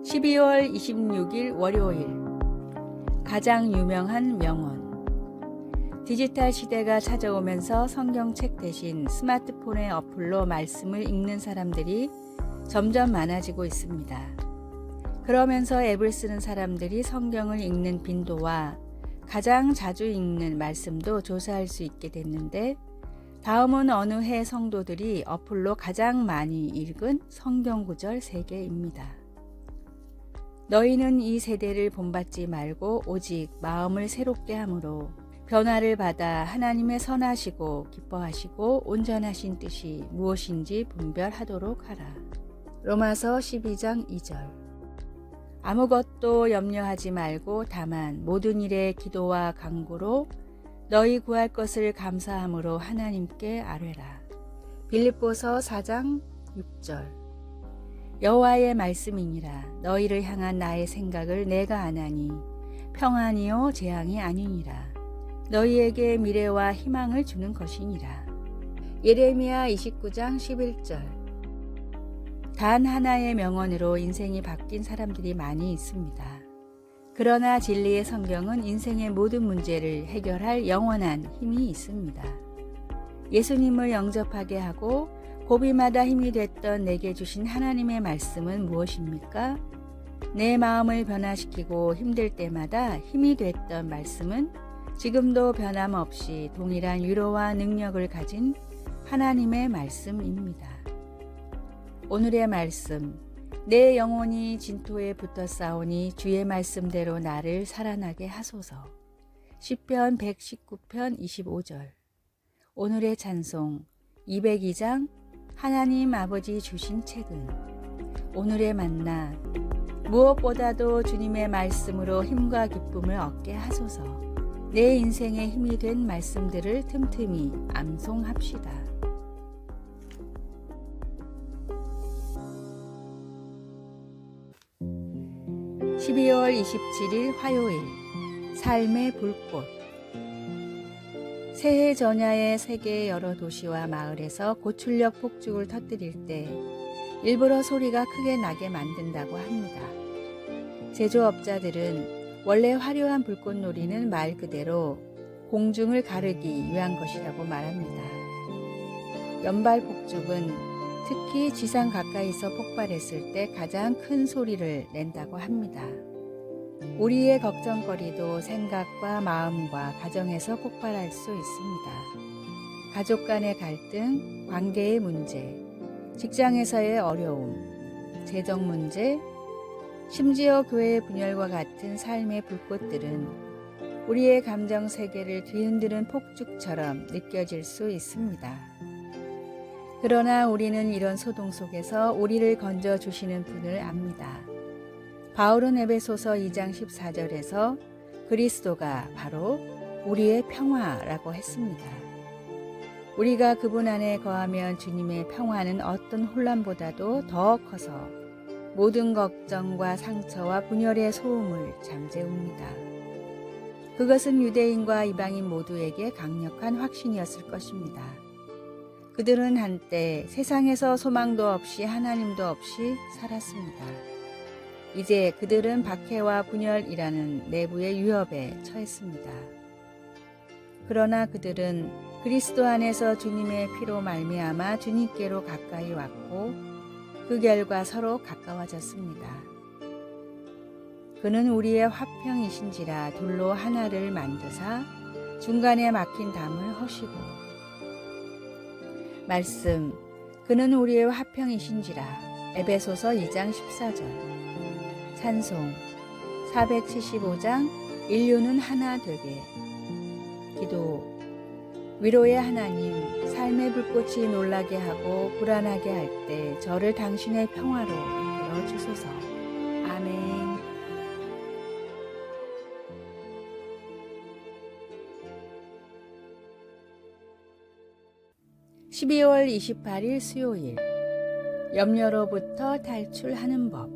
12월 26일 월요일 가장 유명한 명언. 디지털 시대가 찾아오면서 성경책 대신 스마트폰의 어플로 말씀을 읽는 사람들이 점점 많아지고 있습니다. 그러면서 앱을 쓰는 사람들이 성경을 읽는 빈도와 가장 자주 읽는 말씀도 조사할 수 있게 됐는데, 다음은 어느 해 성도들이 어플로 가장 많이 읽은 성경 구절 3개입니다. 너희는 이 세대를 본받지 말고 오직 마음을 새롭게 함으로 변화를 받아 하나님의 선하시고 기뻐하시고 온전하신 뜻이 무엇인지 분별하도록 하라. 로마서 12장 2절. 아무것도 염려하지 말고 다만 모든 일에 기도와 간구로 너희 구할 것을 감사함으로 하나님께 아뢰라. 빌립보서 4장 6절. 여호와의 말씀이니라. 너희를 향한 나의 생각을 내가 아나니 평안이요 재앙이 아니니라. 너희에게 미래와 희망을 주는 것이니라. 예레미야 29장 11절. 단 하나의 명언으로 인생이 바뀐 사람들이 많이 있습니다. 그러나 진리의 성경은 인생의 모든 문제를 해결할 영원한 힘이 있습니다. 예수님을 영접하게 하고 고비마다 힘이 됐던 내게 주신 하나님의 말씀은 무엇입니까? 내 마음을 변화시키고 힘들 때마다 힘이 됐던 말씀은 지금도 변함없이 동일한 위로와 능력을 가진 하나님의 말씀입니다. 오늘의 말씀. 내 영혼이 진토에 붙어 싸우니 주의 말씀대로 나를 살아나게 하소서. 시편 119편 25절. 오늘의 찬송. 202장 하나님 아버지 주신 책은. 오늘의 만나. 무엇보다도 주님의 말씀으로 힘과 기쁨을 얻게 하소서. 내 인생의 힘이 된 말씀들을 틈틈이 암송합시다. (12월 27일) 화요일. 삶의 불꽃. 새해 전야에 세계의 여러 도시와 마을에서 고출력 폭죽을 터뜨릴 때 일부러 소리가 크게 나게 만든다고 합니다. 제조업자들은 원래 화려한 불꽃놀이는 말 그대로 공중을 가르기 위한 것이라고 말합니다. 연발 폭죽은 특히 지상 가까이서 폭발했을 때 가장 큰 소리를 낸다고 합니다. 우리의 걱정거리도 생각과 마음과 가정에서 폭발할 수 있습니다. 가족 간의 갈등, 관계의 문제, 직장에서의 어려움, 재정 문제, 심지어 교회의 분열과 같은 삶의 불꽃들은 우리의 감정 세계를 뒤흔드는 폭죽처럼 느껴질 수 있습니다. 그러나 우리는 이런 소동 속에서 우리를 건져주시는 분을 압니다. 바울은 에베소서 2장 14절에서 그리스도가 바로 우리의 평화라고 했습니다. 우리가 그분 안에 거하면 주님의 평화는 어떤 혼란보다도 더 커서 모든 걱정과 상처와 분열의 소음을 잠재웁니다. 그것은 유대인과 이방인 모두에게 강력한 확신이었을 것입니다. 그들은 한때 세상에서 소망도 없이 하나님도 없이 살았습니다. 이제 그들은 박해와 분열이라는 내부의 위협에 처했습니다. 그러나 그들은 그리스도 안에서 주님의 피로 말미암아 주님께로 가까이 왔고 그 결과 서로 가까워졌습니다. 그는 우리의 화평이신지라 둘로 하나를 만드사 중간에 막힌 담을 허시고. 말씀. 그는 우리의 화평이신지라. 에베소서 2장 14절. 찬송. 475장 인류는 하나 되게. 기도. 위로의 하나님, 삶의 불꽃이 놀라게 하고 불안하게 할 때 저를 당신의 평화로 이끌어 주소서. 아멘. (12월 28일) 수요일. 염려로부터 탈출하는 법.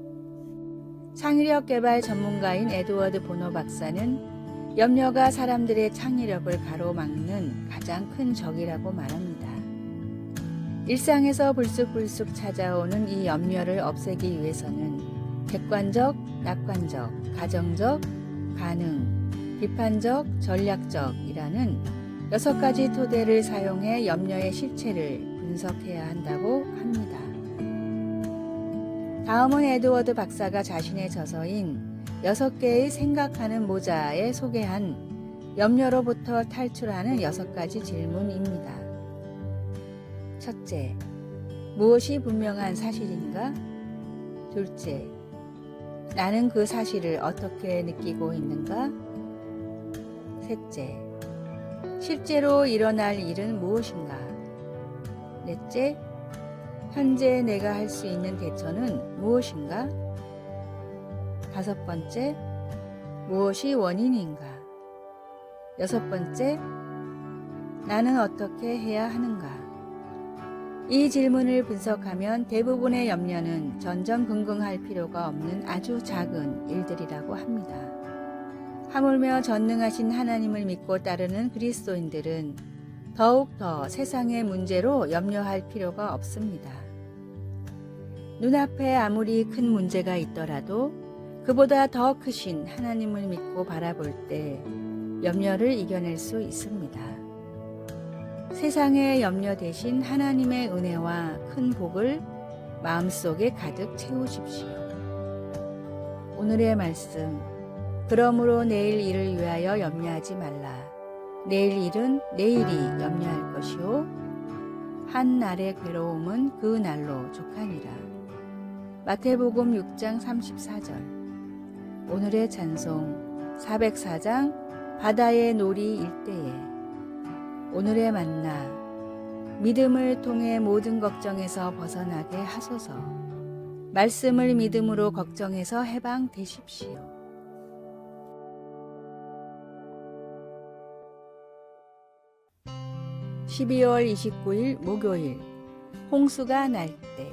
창의력 개발 전문가인 에드워드 보노 박사는 염려가 사람들의 창의력을 가로막는 가장 큰 적이라고 말합니다. 일상에서 불쑥불쑥 찾아오는 이 염려를 없애기 위해서는 객관적, 낙관적, 가정적, 가능, 비판적, 전략적이라는 6가지 토대를 사용해 염려의 실체를 분석해야 한다고 합니다. 다음은 에드워드 박사가 자신의 저서인 6개의 생각하는 모자에 소개한 염려로부터 탈출하는 6가지 질문입니다. 첫째, 무엇이 분명한 사실인가? 둘째, 나는 그 사실을 어떻게 느끼고 있는가? 셋째, 실제로 일어날 일은 무엇인가? 넷째, 현재 내가 할 수 있는 대처는 무엇인가? 다섯 번째, 무엇이 원인인가? 여섯 번째, 나는 어떻게 해야 하는가? 이 질문을 분석하면 대부분의 염려는 전전긍긍할 필요가 없는 아주 작은 일들이라고 합니다. 하물며 전능하신 하나님을 믿고 따르는 그리스도인들은 더욱더 세상의 문제로 염려할 필요가 없습니다. 눈앞에 아무리 큰 문제가 있더라도 그보다 더 크신 하나님을 믿고 바라볼 때 염려를 이겨낼 수 있습니다. 세상의 염려 대신 하나님의 은혜와 큰 복을 마음속에 가득 채우십시오. 오늘의 말씀, 그러므로 내일 일을 위하여 염려하지 말라. 내일 일은 내일이 염려할 것이요 한 날의 괴로움은 그 날로 족하니라. 마태복음 6장 34절. 오늘의 찬송 404장 바다의 놀이 일대에. 오늘의 만나, 믿음을 통해 모든 걱정에서 벗어나게 하소서. 말씀을 믿음으로 걱정에서 해방되십시오. 12월 29일 목요일, 홍수가 날 때.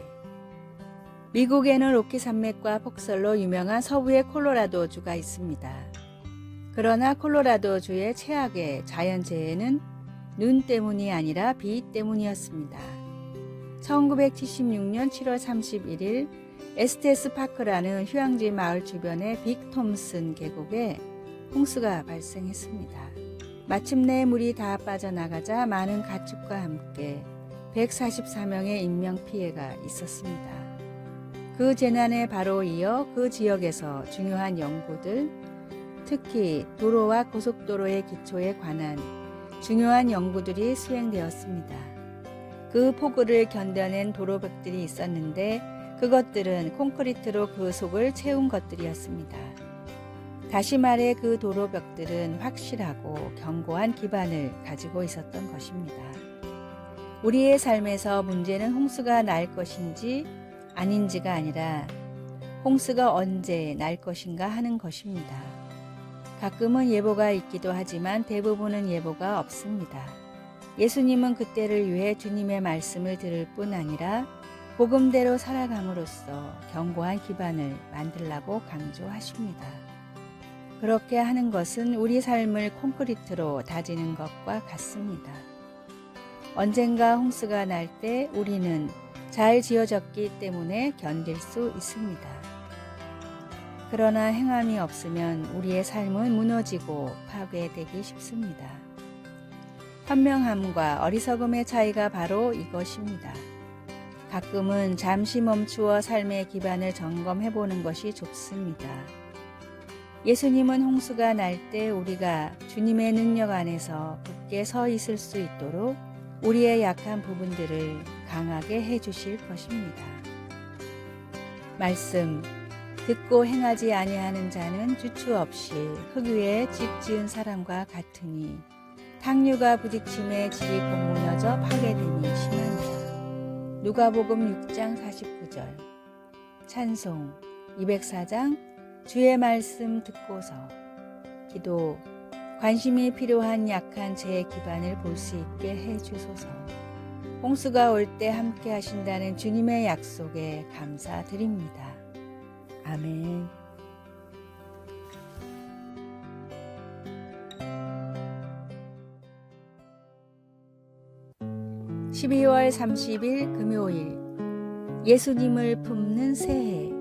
미국에는 로키 산맥과 폭설로 유명한 서부의 콜로라도주가 있습니다. 그러나 콜로라도주의 최악의 자연재해는 눈 때문이 아니라 비 때문이었습니다. 1976년 7월 31일 에스테스 파크라는 휴양지 마을 주변의 빅 톰슨 계곡에 홍수가 발생했습니다. 마침내 물이 다 빠져나가자 많은 가축과 함께 144명의 인명피해가 있었습니다. 그 재난에 바로 이어 그 지역에서 중요한 연구들, 특히 도로와 고속도로의 기초에 관한 중요한 연구들이 수행되었습니다. 그 폭우를 견뎌낸 도로벽들이 있었는데 그것들은 콘크리트로 그 속을 채운 것들이었습니다. 다시 말해 그 도로벽들은 확실하고 견고한 기반을 가지고 있었던 것입니다. 우리의 삶에서 문제는 홍수가 날 것인지 아닌지가 아니라 홍수가 언제 날 것인가 하는 것입니다. 가끔은 예보가 있기도 하지만 대부분은 예보가 없습니다. 예수님은 그때를 위해 주님의 말씀을 들을 뿐 아니라 복음대로 살아감으로써 견고한 기반을 만들라고 강조하십니다. 그렇게 하는 것은 우리 삶을 콘크리트로 다지는 것과 같습니다. 언젠가 홍수가 날 때 우리는 잘 지어졌기 때문에 견딜 수 있습니다. 그러나 행함이 없으면 우리의 삶은 무너지고 파괴되기 쉽습니다. 현명함과 어리석음의 차이가 바로 이것입니다. 가끔은 잠시 멈추어 삶의 기반을 점검해 보는 것이 좋습니다. 예수님은 홍수가 날 때 우리가 주님의 능력 안에서 굳게 서 있을 수 있도록 우리의 약한 부분들을 강하게 해주실 것입니다. 말씀, 듣고 행하지 아니하는 자는 주추 없이 흙 위에 집 지은 사람과 같으니 탕류가 부딪힘에 집이 곧 무너져 파괴됨이 심하니라. 누가복음 6장 49절. 찬송 204장 주의 말씀 듣고서. 기도, 관심이 필요한 약한 제 기반을 볼 수 있게 해주소서. 홍수가 올 때 함께 하신다는 주님의 약속에 감사드립니다. 아멘. (12월 30일) 금요일, 예수님을 품는 새해.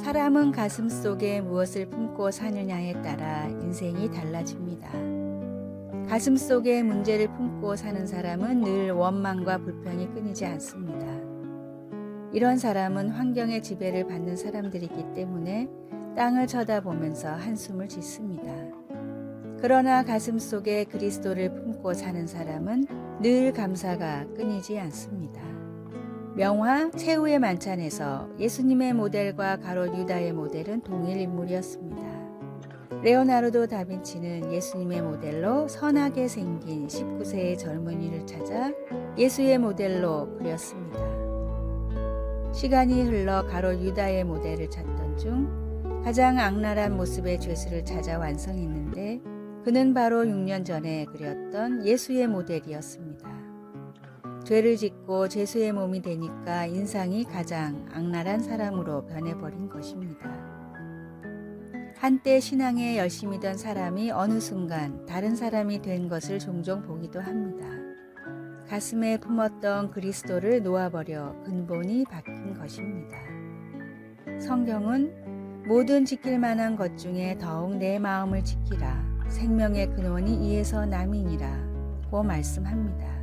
사람은 가슴 속에 무엇을 품고 사느냐에 따라 인생이 달라집니다. 가슴 속에 문제를 품고 사는 사람은 늘 원망과 불평이 끊이지 않습니다. 이런 사람은 환경의 지배를 받는 사람들이기 때문에 땅을 쳐다보면서 한숨을 짓습니다. 그러나 가슴 속에 그리스도를 품고 사는 사람은 늘 감사가 끊이지 않습니다. 명화 최후의 만찬에서 예수님의 모델과 가롯 유다의 모델은 동일 인물이었습니다. 레오나르도 다빈치는 예수님의 모델로 선하게 생긴 19세의 젊은이를 찾아 예수의 모델로 그렸습니다. 시간이 흘러 가롯 유다의 모델을 찾던 중 가장 악랄한 모습의 죄수를 찾아 완성했는데 그는 바로 6년 전에 그렸던 예수의 모델이었습니다. 죄를 짓고 죄수의 몸이 되니까 인상이 가장 악랄한 사람으로 변해버린 것입니다. 한때 신앙에 열심이던 사람이 어느 순간 다른 사람이 된 것을 종종 보기도 합니다. 가슴에 품었던 그리스도를 놓아버려 근본이 바뀐 것입니다. 성경은 모든 지킬 만한 것 중에 더욱 내 마음을 지키라. 생명의 근원이 이에서 남이니라 고 말씀합니다.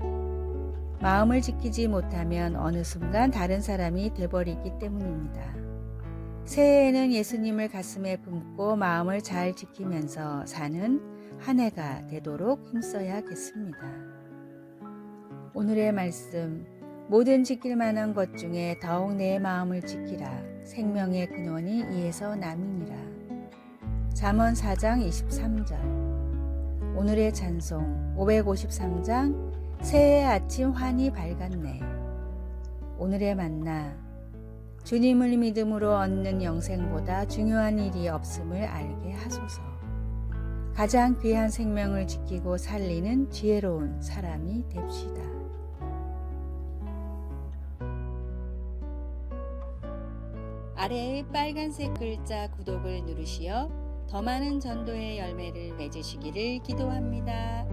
마음을 지키지 못하면 어느 순간 다른 사람이 돼버리기 때문입니다. 새해에는 예수님을 가슴에 품고 마음을 잘 지키면서 사는 한 해가 되도록 힘써야겠습니다. 오늘의 말씀, 모든 지킬 만한 것 중에 더욱 내 마음을 지키라. 생명의 근원이 이에서 남이니라. 잠언 4장 23절. 오늘의 찬송 553장 새해 아침 환히 밝았네. 오늘의 만나, 주님을 믿음으로 얻는 영생보다 중요한 일이 없음을 알게 하소서. 가장 귀한 생명을 지키고 살리는 지혜로운 사람이 됩시다. 아래의 빨간색 글자 구독을 누르시어 더 많은 전도의 열매를 맺으시기를 기도합니다.